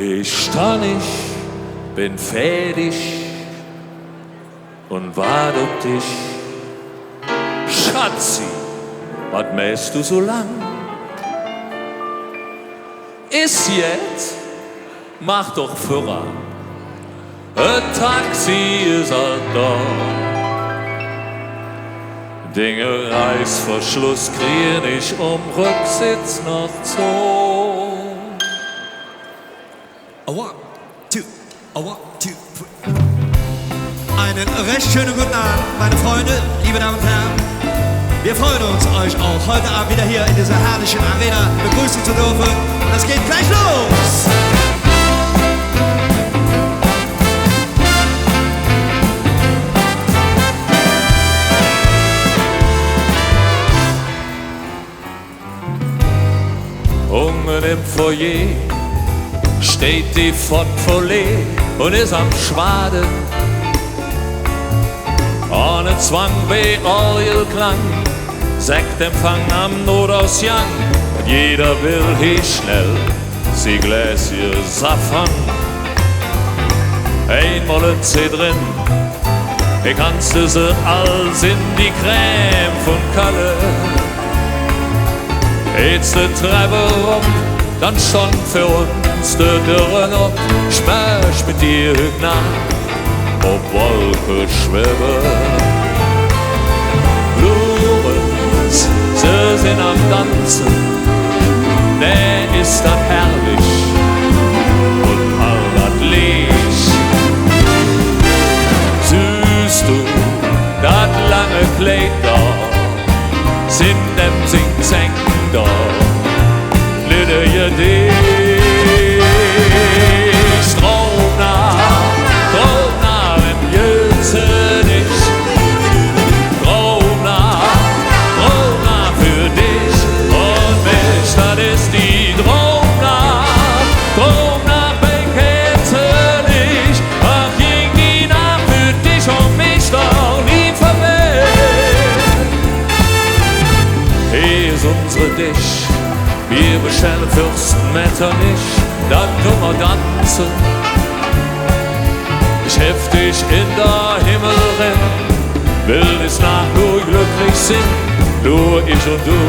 Ich stand nicht, bin fertig und wart auf dich. Schatzi, was mähst du so lang? Ist jetzt? Mach doch Führer. Ein Taxi ist halt da. Dinge Reißverschluss krieg ich Rücksitz noch so. A one, two, a one, two, three. Einen recht schönen guten Abend, meine Freunde, liebe Damen und Herren. Wir freuen uns, euch auch heute Abend wieder hier in dieser herrlichen Arena begrüßen zu dürfen. Und es geht gleich los! Unten im Foyer steht die Fontfollet und ist am Schwaden. Ohne Zwang wie Orgelklang, Sektempfang am Notausgang. Und jeder will hier schnell sie Gläschen saffern. Einmal ein C drin, hier kannst du sie alles in die Creme von Kalle. Jetzt die Treppe rum, dann schon für uns der Dürren ab. Ich möcht mit dir nach, ob Wolke schweben. Lorenz, sie sind am Tanzen, der ist dann herrlich und all das Licht. Süßt du das lange Kleid da, sind dem Sing-Zeng da, litte je dich. Strona, wenn jöse dich. Strona für dich und mich, das ist die Strona bekennt dich. Ach, ging die Nacht für dich und mich doch nie verwählt. Hier ist unsere Dich. Wir bestellen Fürsten Metternich, dann dummer Danze. Ich heftig in der Himmel renn, will es nach nur glücklich sind, nur ich und du.